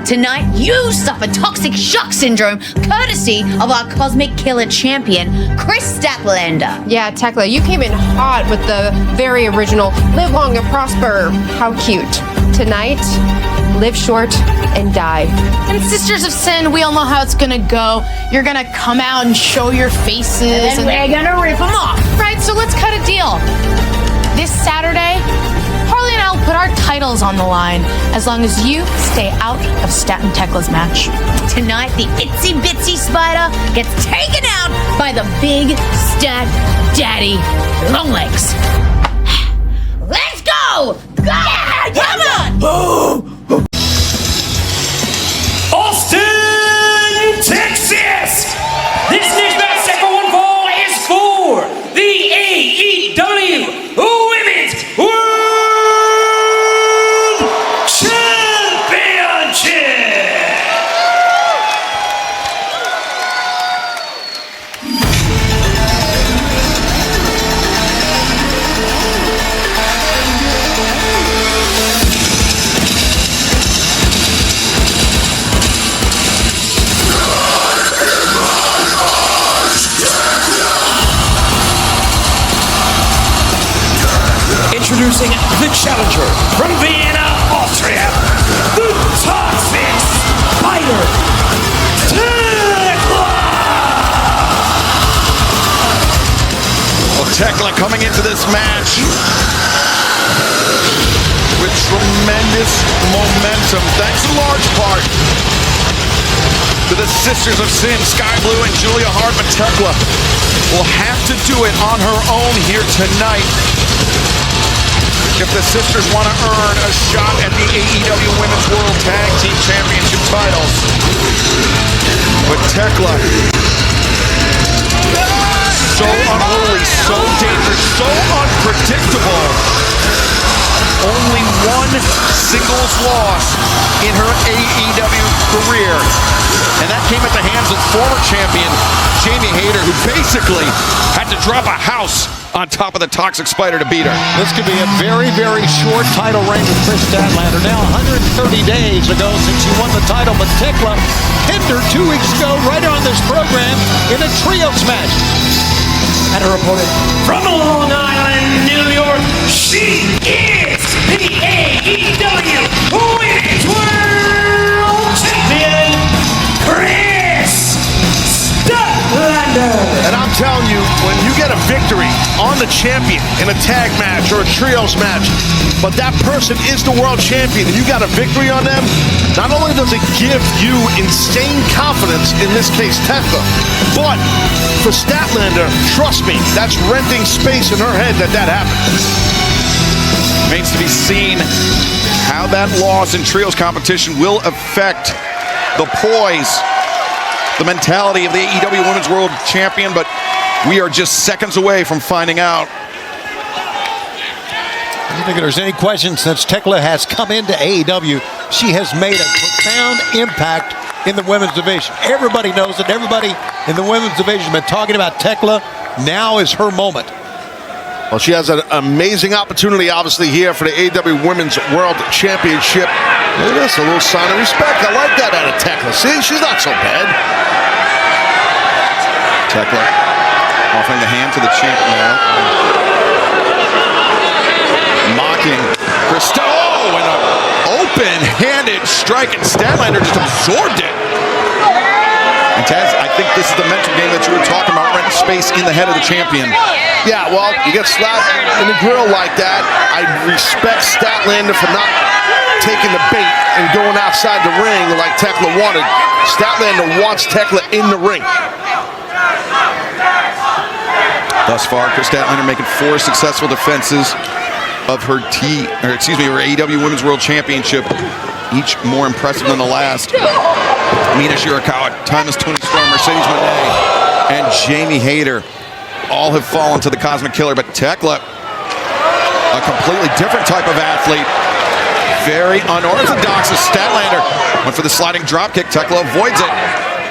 Tonight, you suffer toxic shock syndrome, courtesy of our Cosmic Killer champion, Kris Statlander. Yeah, Thekla, you came in hot with the very original "Live long and prosper." How cute. Tonight, live short and die. And Sisters of Sin, we all know how it's gonna go. You're gonna come out and show your faces, And we're gonna rip them off. Right, so let's cut a deal. This Saturday, Harley and I'll put our titles on the line as long as you stay out of Stat and Thekla's match. Tonight, the itsy bitsy spider gets taken out by the big stat daddy Longlegs. Let's go! Yeah, come on! Austin, Texas! This next match set for one fall is for the AEW Women's World Championship! Introducing the challenger from Vienna, Austria, the Toxic Spider, Thekla! Well, Thekla coming into this match with tremendous momentum, thanks in large part to the Sisters of Sin, Sky Blue and Julia Hart. Thekla will have to do it on her own here tonight if the sisters want to earn a shot at the AEW Women's World Tag Team Championship titles. But Thekla, so unruly, so dangerous, so unpredictable. Only one singles loss in her AEW career, and that came at the hands of former champion Jamie Hayter, who basically had to drop a house on top of the Toxic Spider to beat her. This could be a very, very short title reign with Kris Statlander. Now 130 days ago since she won the title, but Thekla pinned her 2 weeks ago right on this program in a trios match. And her opponent from Long Island, New York, she is the AEW Women's World Champion, Kris Statlander. And I'm telling you, when you get a victory on the champion in a tag match or a trios match, but that person is the world champion and you got a victory on them, not only does it give you insane confidence, in this case Thekla, but for Statlander, trust me, that's renting space in her head that happens. Remains to be seen how that loss in trios competition will affect the poise, the mentality of the AEW Women's World Champion, but we are just seconds away from finding out. I don't think there's any question, since Thekla has come into AEW, she has made a profound impact in the women's division. Everybody knows it. Everybody in the women's division has been talking about Thekla. Now is her moment. Well, she has an amazing opportunity, obviously, here for the AEW Women's World Championship. Look at this, a little sign of respect. I like that out of Thekla. See, she's not so bad. Thekla offering the hand to the champ now. Mocking Kris. Oh, and an open-handed strike, and Statlander just absorbed it. And Taz, I think this is the mental game that you were talking about, renting space in the head of the champion. Yeah, well, you get slapped in the grill like that. I respect Statlander for not taking the bait and going outside the ring like Thekla wanted. Statlander wants Thekla in the ring. Thus far, Kris Statlander making 4 successful defenses of her her AEW Women's World Championship, each more impressive than the last. Mina Shirakawa, Timeless Tony Storm, Mercedes Moné, and Jamie Hayter all have fallen to the Cosmic Killer, but Thekla, a completely different type of athlete, very unorthodox as Statlander went for the sliding dropkick. Thekla avoids it,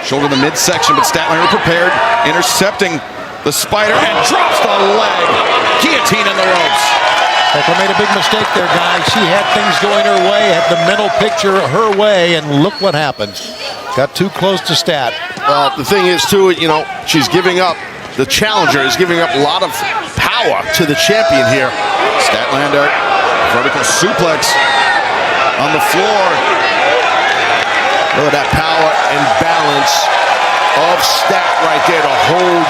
shoulder in the midsection, but Statlander prepared, intercepting the spider and drops the leg. Guillotine in the ropes. Thekla made a big mistake there, guys. She had things going her way, had the mental picture her way, and look what happened. Got too close to Stat. Well, the thing is, too, you know, she's giving up. The challenger is giving up a lot of power to the champion here. Statlander, vertical suplex on the floor. Look at that power and balance of Stat right there to hold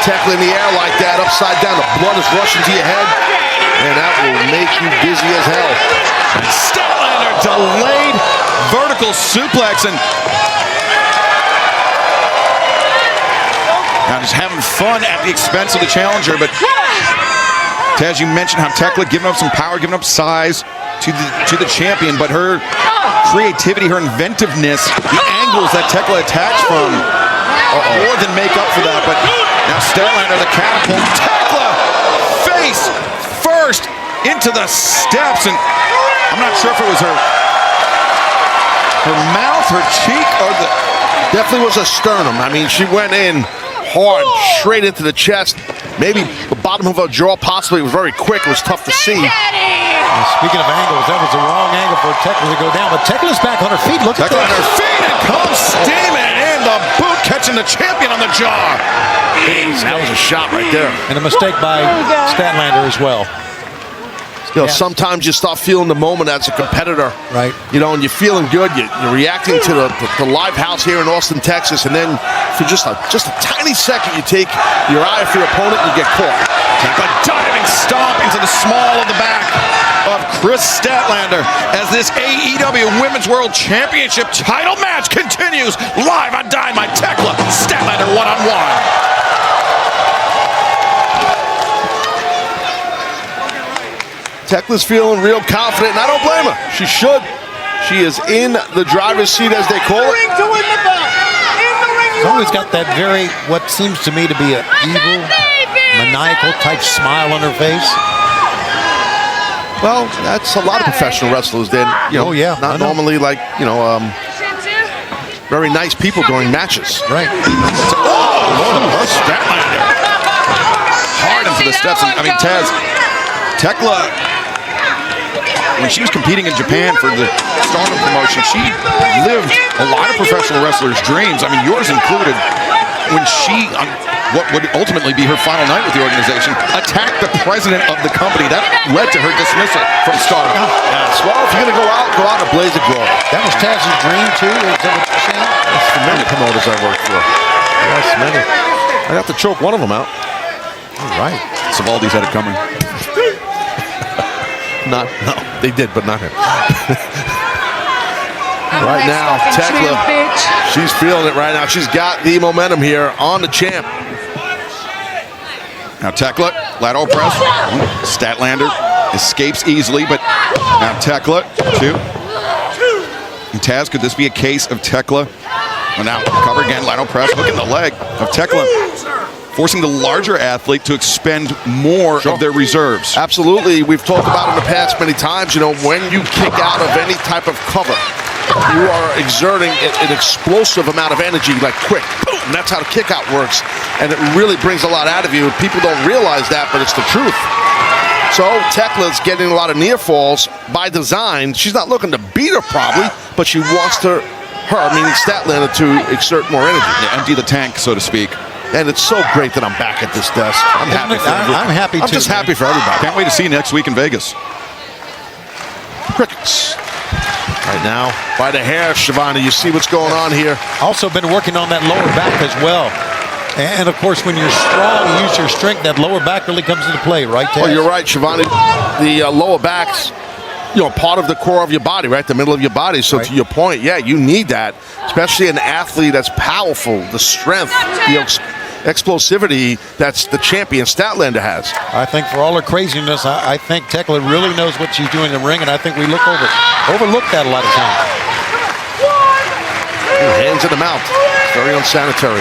Thekla in the air like that, upside down. The blood is rushing to your head, and that will make you dizzy as hell. And Statlander delayed vertical suplex, and now just having fun at the expense of the challenger. But Taz, you mentioned how Thekla giving up some power, giving up size to the champion, but her creativity, her inventiveness, the angles that Thekla attached from more than make up for that. But now Statlander, the catapult, Thekla face first into the steps, and I'm not sure if it was her mouth, her cheek, or the... Definitely was a sternum. I mean, she went in hard, straight into the chest. Maybe the bottom of her jaw possibly was very quick. It was tough to see. Speaking of angles, that was the wrong angle for Thekla to go down, but Tekla's back on her feet. Look at Thekla on that. her feet and comes steaming, and the boot catching the champion on the jaw. That was a shot right there. And a mistake by Statlander as well. You know, sometimes you start feeling the moment as a competitor. Right. You know, and you're feeling good. You're reacting to the live house here in Austin, Texas, and then for just a tiny second, you take your eye off your opponent and you get caught. Thekla diving stomp into the small of the back of Kris Statlander as this AEW Women's World Championship title match continues live on Dynamite. Thekla, Statlander one-on-one. Tekla's feeling real confident, and I don't blame her. She should. She is in the driver's seat, as they call it. She's always got that very, what seems to me to be an evil, maniacal type smile on her face. Well, that's a lot of professional wrestlers. Then, you know, not normally like, you know, very nice people during matches. Right. Statlander. Hard into the steps. And, I mean, Taz, Thekla, when she was competing in Japan for the Stardom promotion, she lived a lot of professional wrestlers' dreams. I mean, yours included. When she, on what would ultimately be her final night with the organization, attacked the president of the company. That led to her dismissal from Stardom. Yes. Well, if you're going to go out in a blaze of glory. That was Taz's dream, too? Is that what you're saying? That's for many promoters I worked for. Yes, many. I got to choke one of them out. All right. Savaldi's had it coming. No, they did, but not him. Right now, Thekla, she's feeling it right now. She's got the momentum here on the champ. Now Thekla, lateral press. Statlander escapes easily, but now Thekla, two. And Taz, could this be a case of Thekla? Well, now cover again, lateral press. Look at the leg of Thekla, forcing the larger athlete to expend more of their reserves. Absolutely. We've talked about in the past many times, you know, when you kick out of any type of cover, you are exerting an explosive amount of energy, like quick, boom, and that's how the kick out works. And it really brings a lot out of you. People don't realize that, but it's the truth. So Tekla's getting a lot of near falls by design. She's not looking to beat her probably, but she wants meaning Statlander, to exert more energy. Yeah, empty the tank, so to speak. And it's so great that I'm back at this desk. I'm happy for everybody. I'm happy, too. I'm just happy for everybody. Can't wait to see you next week in Vegas. Crickets. Right now, by the hair, Shivani, you see what's going on here. Also been working on that lower back as well. And, of course, when you're strong, you use your strength, that lower back really comes into play, right, Taz? Oh, you're right, Shivani. The lower back's, you know, part of the core of your body, right? The middle of your body. So to your point, yeah, you need that, especially an athlete that's powerful, the strength, the explosivity that's the champion Statlander has. I think for all her craziness, I think Thekla really knows what she's doing in the ring, and I think we overlook that a lot of times. Hands in the mouth. Very unsanitary.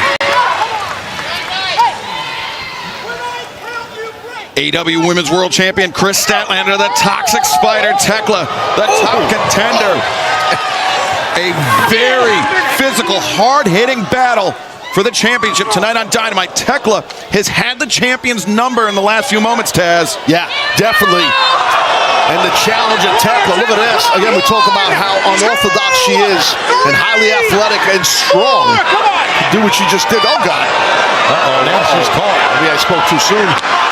AEW Women's World Champion Kris Statlander, the Toxic Spider, Thekla, the top contender. A very physical, hard-hitting battle for the championship tonight on Dynamite. Thekla has had the champion's number in the last few moments, Taz. Yeah, definitely. And the challenge at Thekla, look at this. Again, we talk about how unorthodox she is and highly athletic and strong. Do what she just did. Oh, God. Uh-oh, now she's caught. Maybe I spoke too soon.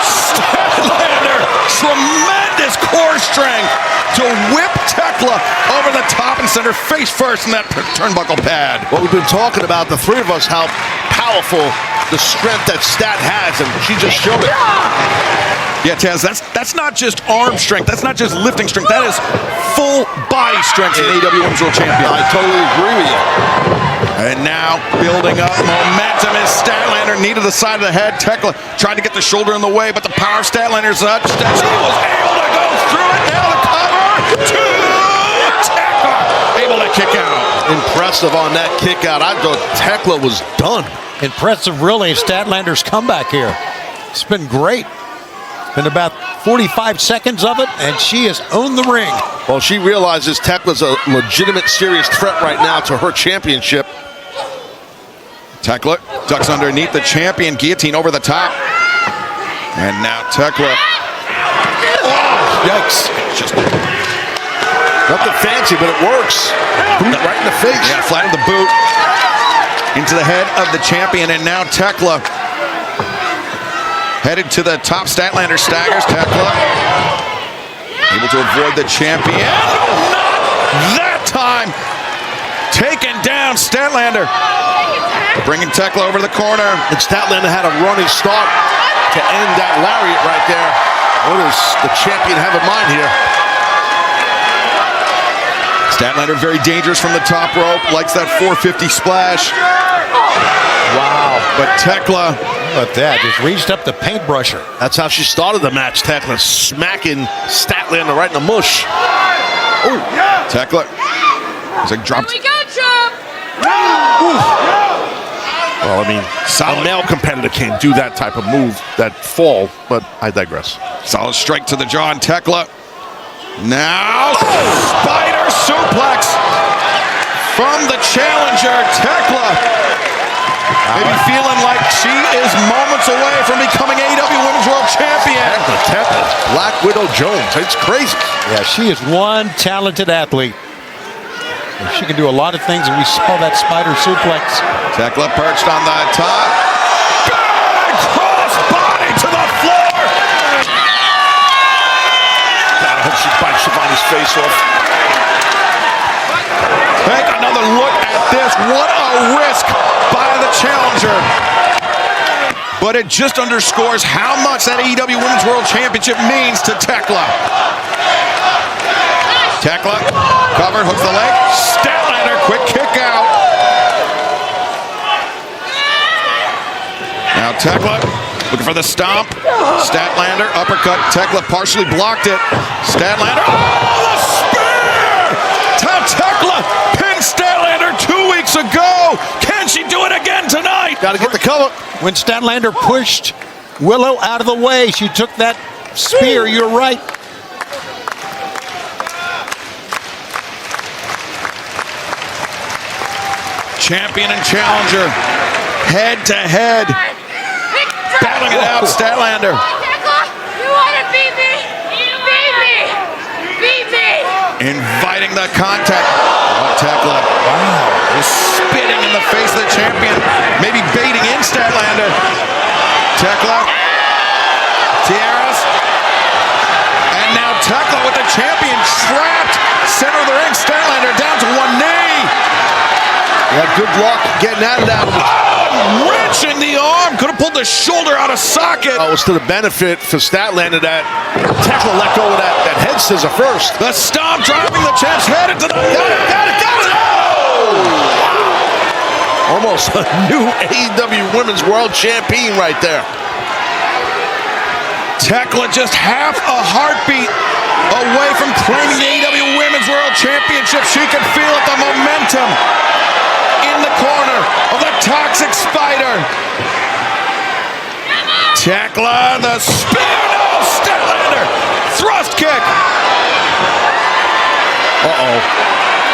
Statlander, tremendous core strength to whip Thekla over the top and send her face first in that turnbuckle pad. Well, we've been talking about, the three of us, how powerful the strength that Stat has, and she just showed it. Yeah, Taz, that's not just arm strength. That's not just lifting strength. That is full body strength in AEW Women's World Champion. I totally agree with you. And now building up momentum is Statlander, knee to the side of the head. Thekla tried to get the shoulder in the way, but the power of Statlander is such that she was able to go through it. Now the cover to Thekla, able to kick out. Impressive on that kick out. I thought Thekla was done. Impressive, really, Statlander's comeback here. It's been great. Been about 45 seconds of it, and she has owned the ring. Well, she realizes Tekla's a legitimate, serious threat right now to her championship. Thekla ducks underneath the champion, guillotine over the top. And now Thekla. Oh, yikes. Just nothing fancy, but it works. Boot right in the face. Yeah, flat in the boot. Into the head of the champion, and now Thekla headed to the top. Statlander staggers. Thekla able to avoid the champion. Not that time. Taken down. Statlander bringing Thekla over to the corner. And Statlander had a running start to end that lariat right there. What does the champion have in mind here? Statlander very dangerous from the top rope. Likes that 450 splash. Wow. But Thekla, But that just reached up the paintbrusher. That's how she started the match, Thekla, smacking Statlander right in the mush. oh, Thekla. It's like dropped. We got you. Well, I mean, a male competitor can't do that type of move, that fall, but I digress. Solid strike to the jaw on Thekla. Now, spider suplex from the challenger, Thekla. Maybe feeling like she is moments away from becoming AEW Women's World Champion. Thekla, Black Widow Jones. It's crazy. Yeah, she is one talented athlete. And she can do a lot of things, and we saw that spider suplex. Thekla perched on the top. Big cross body to the floor. God, I hope she bites Shivani's face off. Take another look at this. What a risk by the challenger. But it just underscores how much that AEW Women's World Championship means to Thekla. Thekla, covered, hooks the leg. Statlander, quick kick out. Now Thekla looking for the stomp. Statlander, uppercut. Thekla partially blocked it. Statlander, oh, the spear! Thekla pinned Statlander 2 weeks ago. Can she do it again tonight? Got to get the cover. When Statlander pushed Willow out of the way, she took that spear. You're right. Champion and challenger, head to head, battling it out. Statlander. Thekla, you want to beat me? Beat me! Beat me! Inviting the contact. Oh, Thekla. Wow. Just spitting in the face of the champion. Maybe baiting in Statlander. Thekla. Tiaras. And now Thekla with the champion trapped. Center of the ring. Statlander down to one knee. Yeah, good luck getting at it out. Oh, wrenching the arm. Could have pulled the shoulder out of socket. Oh, it was to the benefit for Statlander that Thekla let go of that head scissor first. The stomp driving the champ's head into the... Got it! Oh! Almost a new AEW Women's World Champion right there. Thekla just half a heartbeat away from claiming the AEW Women's World Championship. She could feel it, the momentum in the corner of the Toxic Spider. Thekla, the spear, no, Statlander, thrust kick. Uh-oh.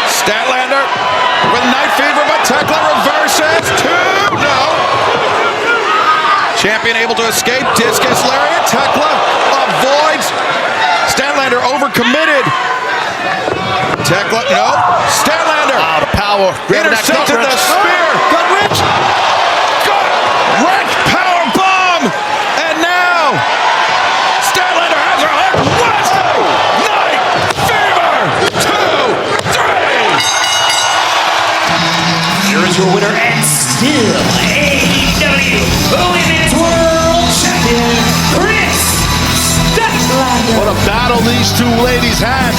Statlander with knife fever, but Thekla reverses, 2, no. Champion able to escape. Discus lariat. Thekla avoids. Statlander overcommitted. Thekla, no. Statlander. Wow, the power. Intercepted the spear. Gut wrench. Gut wrench power bomb. And now Statlander has her hook. West Night Fever. 2, 3. Here is your winner and still AEW Women's World Champion, Kris Statlander. What a battle these two ladies had.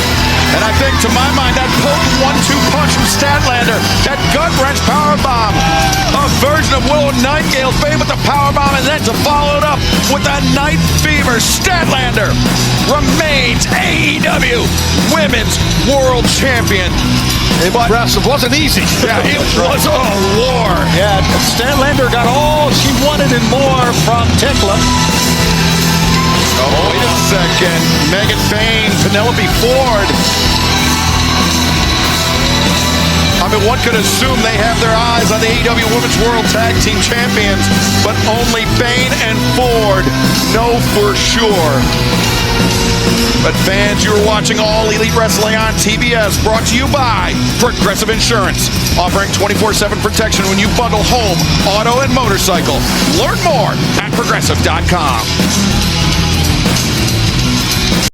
And I think, to my mind, that potent 1-2 punch from Statlander, that gut-wrench powerbomb, a version of Willow Nightingale's fame with the powerbomb, and then to follow it up with that Night Fever. Statlander remains AEW Women's World Champion. Impressive. Wasn't easy. Yeah, it was a war. Yeah, Statlander got all she wanted and more from Thekla. Oh, wait a second. Megan Bayne, Penelope Ford. I mean, one could assume they have their eyes on the AEW Women's World Tag Team Champions, but only Bayne and Ford know for sure. But fans, you're watching All Elite Wrestling on TBS, brought to you by Progressive Insurance, offering 24/7 protection when you bundle home, auto, and motorcycle. Learn more at progressive.com.